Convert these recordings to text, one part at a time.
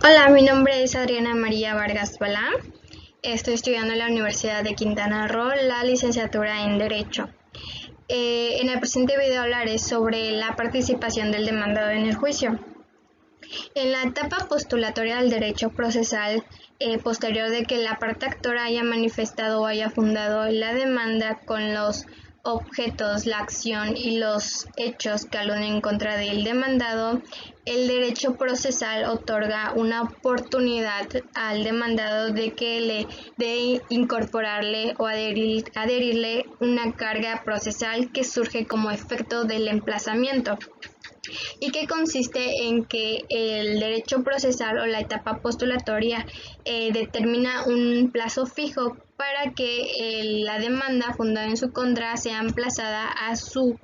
Hola, mi nombre es Adriana María Vargas Balá. Estoy estudiando en la Universidad de Quintana Roo la licenciatura en Derecho. En el presente video hablaré sobre la participación del demandado en el juicio. En la etapa postulatoria del derecho procesal, posterior de que la parte actora haya manifestado o haya fundado la demanda con los objetos, la acción y los hechos que aluden en contra del demandado, el derecho procesal otorga una oportunidad al demandado de incorporarle o adherirle una carga procesal que surge como efecto del emplazamiento, y que consiste en que el derecho procesal o la etapa postulatoria determina un plazo fijo para que la demanda fundada en su contra sea emplazada a su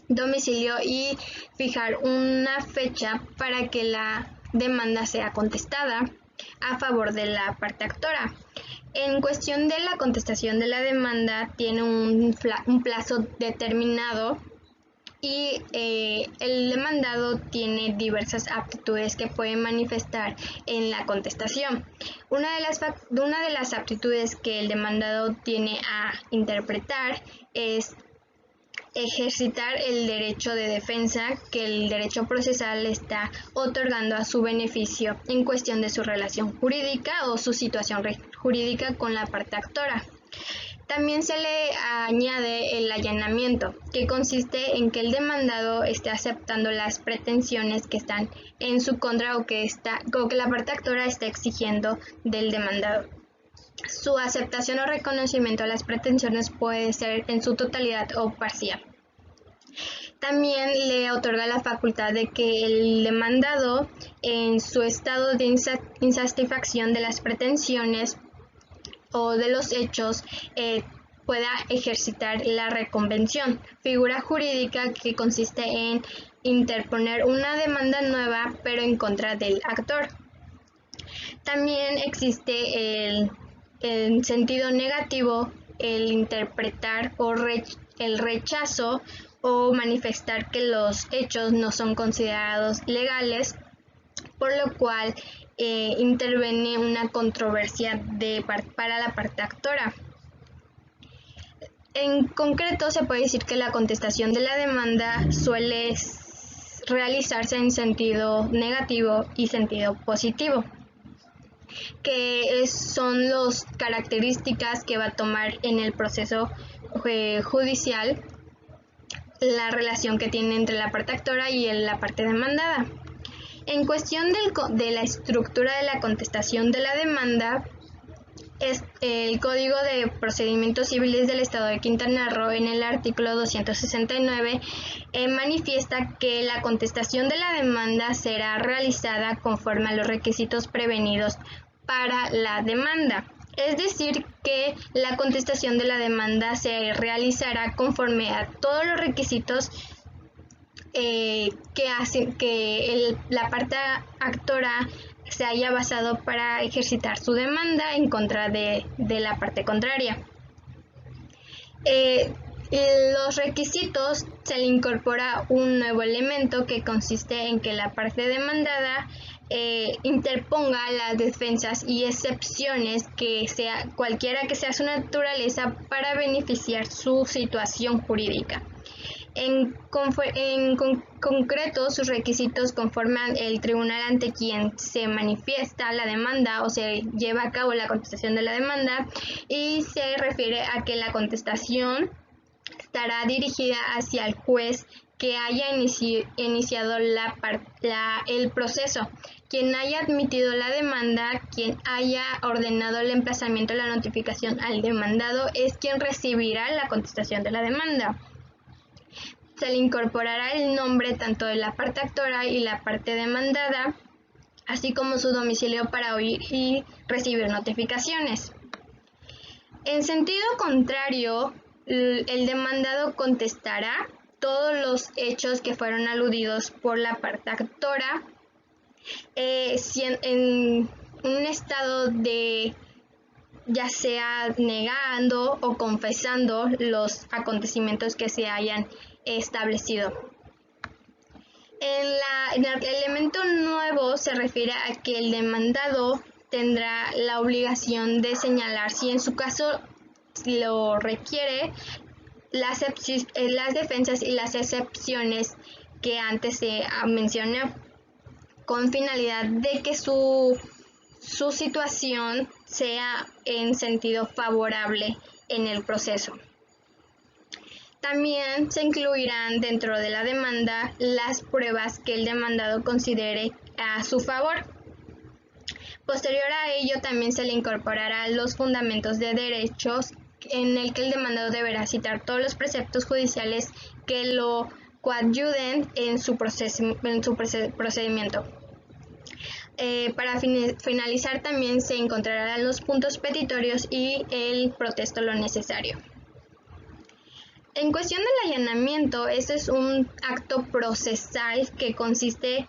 domicilio y fijar una fecha para que la demanda sea contestada a favor de la parte actora. En cuestión de la contestación de la demanda, tiene un plazo determinado y el demandado tiene diversas aptitudes que puede manifestar en la contestación. Una de las aptitudes que el demandado tiene a interpretar es ejercitar el derecho de defensa que el derecho procesal está otorgando a su beneficio en cuestión de su relación jurídica o su situación jurídica con la parte actora. También se le añade el allanamiento, que consiste en que el demandado esté aceptando las pretensiones que están en su contra o que la parte actora está exigiendo del demandado. Su aceptación o reconocimiento a las pretensiones puede ser en su totalidad o parcial. También le otorga la facultad de que el demandado, en su estado de insatisfacción de las pretensiones o de los hechos, pueda ejercitar la reconvención, figura jurídica que consiste en interponer una demanda nueva pero en contra del actor. También existe el sentido negativo, el interpretar el rechazo o manifestar que los hechos no son considerados legales, por lo cual interviene una controversia para la parte actora. En concreto, se puede decir que la contestación de la demanda suele realizarse en sentido negativo y sentido positivo, que son las características que va a tomar en el proceso judicial la relación que tiene entre la parte actora y la parte demandada. En cuestión de la estructura de la contestación de la demanda, el Código de Procedimientos Civiles del Estado de Quintana Roo, en el artículo 269, manifiesta que la contestación de la demanda será realizada conforme a los requisitos prevenidos para la demanda. Es decir, que la contestación de la demanda se realizará conforme a todos los requisitos que hacen que la parte actora se haya basado para ejercitar su demanda en contra de la parte contraria. Los requisitos, se le incorpora un nuevo elemento que consiste en que la parte demandada interponga las defensas y excepciones cualquiera que sea su naturaleza para beneficiar su situación jurídica. En concreto, sus requisitos conforman el tribunal ante quien se manifiesta la demanda o se lleva a cabo la contestación de la demanda, y se refiere a que la contestación estará dirigida hacia el juez que haya iniciado el proceso, quien haya admitido la demanda, quien haya ordenado el emplazamiento de la notificación al demandado es quien recibirá la contestación de la demanda. Se le incorporará el nombre tanto de la parte actora y la parte demandada, así como su domicilio para oír y recibir notificaciones. En sentido contrario, el demandado contestará todos los hechos que fueron aludidos por la parte actora, si en un estado de ya sea negando o confesando los acontecimientos que se hayan establecido. En el elemento nuevo se refiere a que el demandado tendrá la obligación de señalar, si en su caso lo requiere, las defensas y las excepciones que antes se mencioné, con finalidad de que su situación sea en sentido favorable en el proceso. También se incluirán dentro de la demanda las pruebas que el demandado considere a su favor. Posterior a ello, también se le incorporarán los fundamentos de derechos, en el que el demandado deberá citar todos los preceptos judiciales que lo coadyuden en su procedimiento. Para finalizar, también se encontrarán los puntos petitorios y el protesto lo necesario. En cuestión del allanamiento, este es un acto procesal que consiste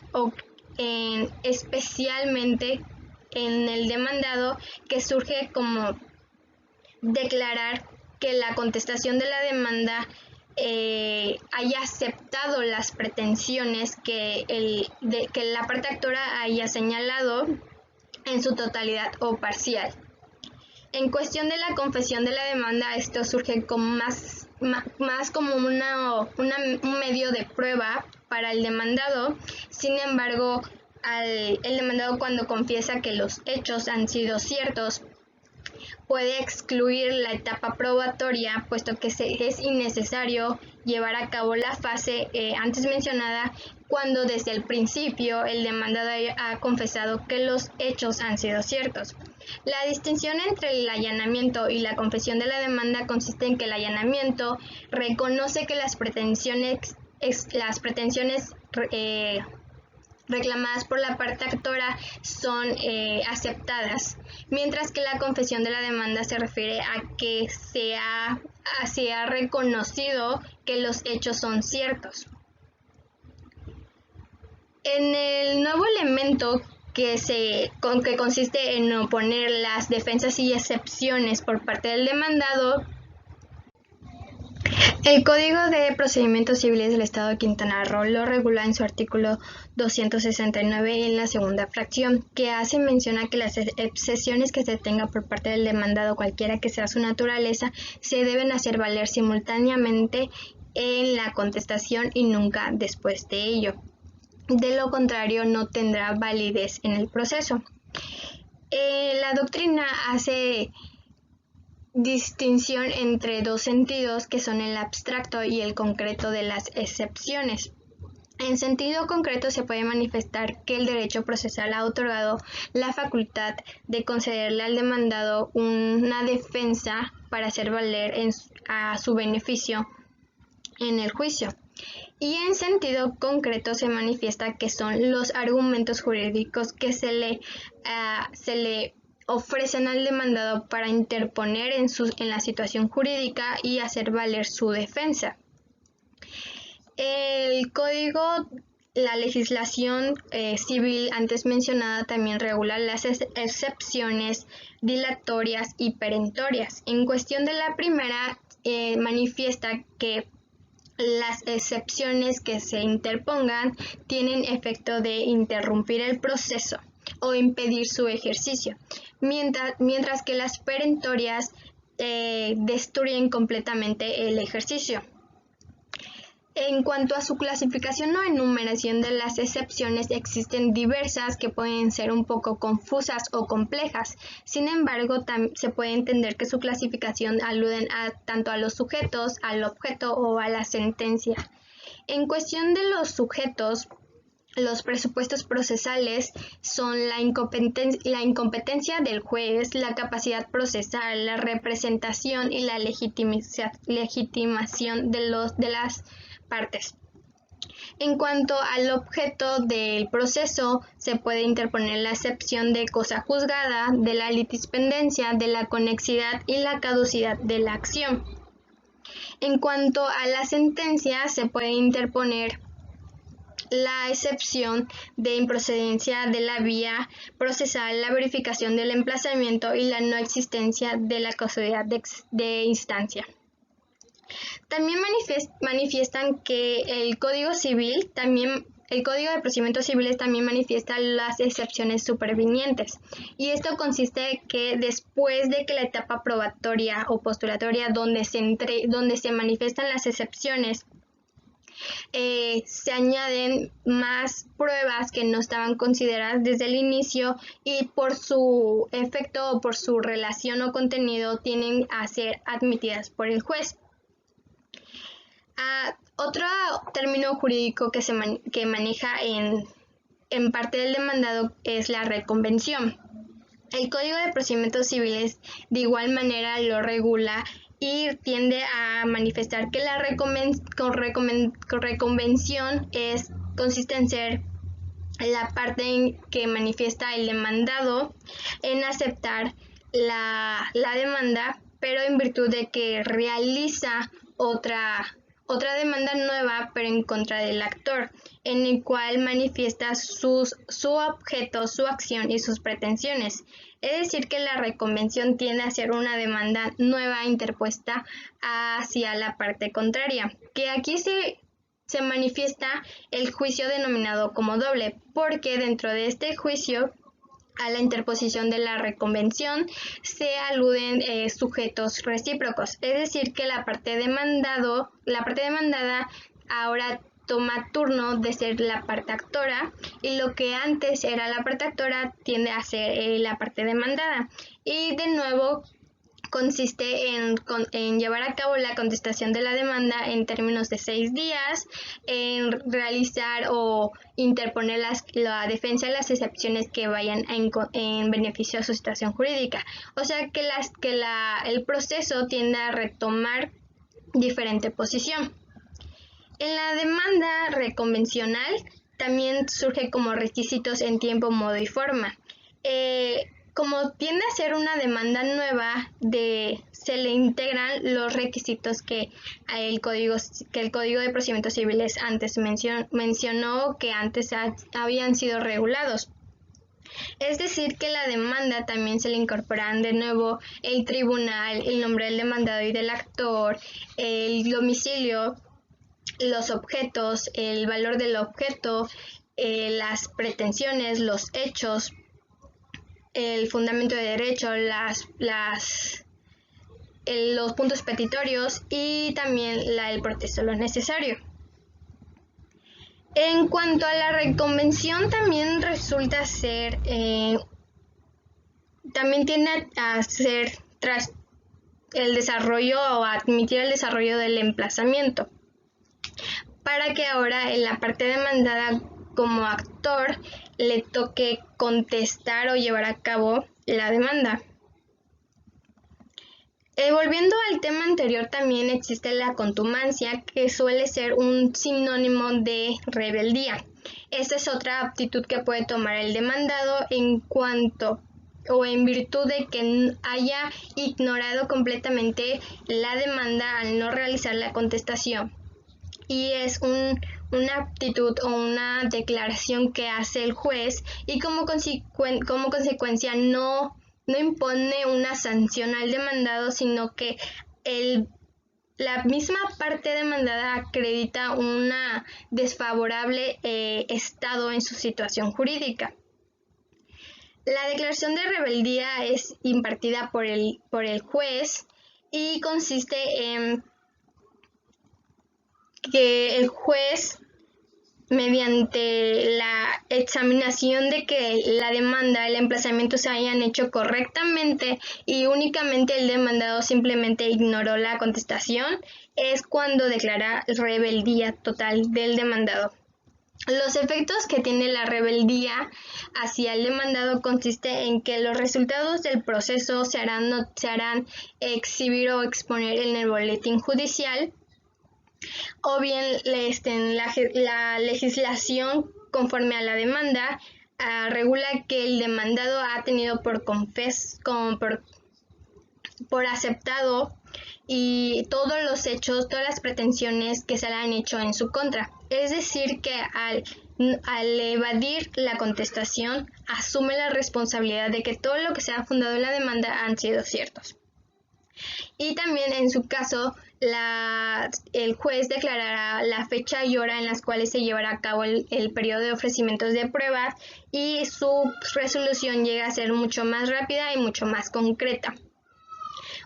especialmente en el demandado, que surge como declarar que la contestación de la demanda haya aceptado las pretensiones que la parte actora haya señalado en su totalidad o parcial. En cuestión de la confesión de la demanda, esto surge como más como un medio de prueba para el demandado. Sin embargo, el demandado, cuando confiesa que los hechos han sido ciertos, puede excluir la etapa probatoria, puesto que es innecesario llevar a cabo la fase antes mencionada, cuando desde el principio el demandado ha confesado que los hechos han sido ciertos. La distinción entre el allanamiento y la confesión de la demanda consiste en que el allanamiento reconoce que las pretensiones reclamadas por la parte actora son aceptadas, mientras que la confesión de la demanda se refiere a que se ha reconocido que los hechos son ciertos. En el nuevo elemento que consiste en oponer las defensas y excepciones por parte del demandado, el Código de Procedimientos Civiles del Estado de Quintana Roo lo regula en su artículo 269 en la segunda fracción, que hace mención a que las excepciones que se tengan por parte del demandado, cualquiera que sea su naturaleza, se deben hacer valer simultáneamente en la contestación y nunca después de ello. De lo contrario, no tendrá validez en el proceso. La doctrina hace distinción entre dos sentidos, que son el abstracto y el concreto de las excepciones. En sentido concreto, se puede manifestar que el derecho procesal ha otorgado la facultad de concederle al demandado una defensa para hacer valer a su beneficio en el juicio. Y en sentido concreto se manifiesta que son los argumentos jurídicos que se le ofrecen al demandado para interponer en la situación jurídica y hacer valer su defensa. El código, la legislación civil antes mencionada, también regula las excepciones dilatorias y perentorias. En cuestión de la primera, manifiesta que las excepciones que se interpongan tienen efecto de interrumpir el proceso o impedir su ejercicio, mientras que las perentorias destruyen completamente el ejercicio. En cuanto a su clasificación o enumeración de las excepciones, existen diversas que pueden ser un poco confusas o complejas. Sin embargo, se puede entender que su clasificación aluden tanto a los sujetos, al objeto o a la sentencia. En cuestión de los sujetos, los presupuestos procesales son la incompetencia del juez, la capacidad procesal, la representación y la legitimación de las partes. En cuanto al objeto del proceso, se puede interponer la excepción de cosa juzgada, de la litispendencia, de la conexidad y la caducidad de la acción. En cuanto a la sentencia, se puede interponer la excepción de improcedencia de la vía procesal, la verificación del emplazamiento y la no existencia de la causalidad de instancia. También manifiestan que el Código Civil también El Código de Procedimientos Civiles también manifiesta las excepciones supervinientes, y esto consiste que después de que la etapa probatoria o postulatoria donde se manifiestan las excepciones, se añaden más pruebas que no estaban consideradas desde el inicio y por su efecto o por su relación o contenido tienen a ser admitidas por el juez. Otro término jurídico que maneja en parte del demandado es la reconvención. El Código de Procedimientos Civiles de igual manera lo regula y tiende a manifestar que la reconvención consiste en ser la parte en que manifiesta el demandado en aceptar la demanda, pero en virtud de que realiza otra demanda nueva, pero en contra del actor, en el cual manifiesta su objeto, su acción y sus pretensiones. Es decir, que la reconvención tiende a ser una demanda nueva interpuesta hacia la parte contraria, que aquí se manifiesta el juicio denominado como doble, porque dentro de este juicio a la interposición de la reconvención se aluden sujetos recíprocos, es decir, que la parte demandada ahora toma turno de ser la parte actora, y lo que antes era la parte actora tiende a ser la parte demandada, y de nuevo consiste en llevar a cabo la contestación de la demanda en términos de 6 días, en realizar o interponer la defensa de las excepciones que vayan en beneficio de su situación jurídica. O sea que el proceso tiende a retomar diferente posición. En la demanda reconvencional también surge como requisitos en tiempo, modo y forma. Como tiende a ser una demanda nueva, se le integran los requisitos que el Código de Procedimientos Civiles antes mencionó que antes habían sido regulados. Es decir, que la demanda también se le incorporan de nuevo el tribunal, el nombre del demandado y del actor, el domicilio, los objetos, el valor del objeto, las pretensiones, los hechos, el fundamento de derecho, los puntos petitorios y también el protesto lo necesario. En cuanto a la reconvención, también resulta ser, también tiende a ser tras el desarrollo o admitir el desarrollo del emplazamiento, para que ahora en la parte demandada como actor le toque contestar o llevar a cabo la demanda. Volviendo al tema anterior, también existe la contumacia, que suele ser un sinónimo de rebeldía. Esta es otra aptitud que puede tomar el demandado en cuanto o en virtud de que haya ignorado completamente la demanda al no realizar la contestación. Y es una aptitud o una declaración que hace el juez, y como consecuencia no impone una sanción al demandado, sino que la misma parte demandada acredita un desfavorable estado en su situación jurídica. La declaración de rebeldía es impartida por el juez y consiste en que el juez, mediante la examinación de que la demanda, el emplazamiento se hayan hecho correctamente y únicamente el demandado simplemente ignoró la contestación, es cuando declara rebeldía total del demandado. Los efectos que tiene la rebeldía hacia el demandado consiste en que los resultados del proceso se harán exhibir o exponer en el boletín judicial, o bien la legislación conforme a la demanda regula que el demandado ha tenido por aceptado y todos los hechos, todas las pretensiones que se le han hecho en su contra. Es decir, que al evadir la contestación, asume la responsabilidad de que todo lo que se ha fundado en la demanda han sido ciertos. Y también en su caso el juez declarará la fecha y hora en las cuales se llevará a cabo el periodo de ofrecimientos de pruebas y su resolución llega a ser mucho más rápida y mucho más concreta.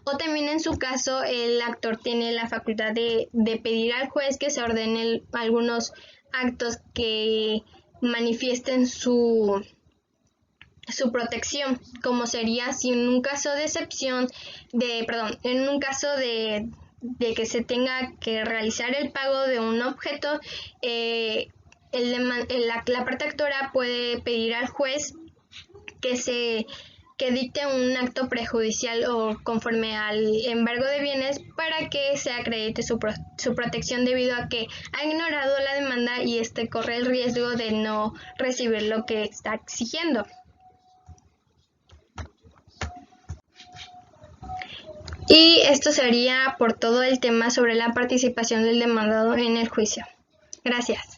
O también en su caso el actor tiene la facultad de pedir al juez que se ordenen algunos actos que manifiesten su protección, como sería si en un caso de excepción, en un caso de que se tenga que realizar el pago de un objeto, la parte actora puede pedir al juez que dicte un acto prejudicial o conforme al embargo de bienes para que se acredite su protección debido a que ha ignorado la demanda y corre el riesgo de no recibir lo que está exigiendo. Y esto sería por todo el tema sobre la participación del demandado en el juicio. Gracias.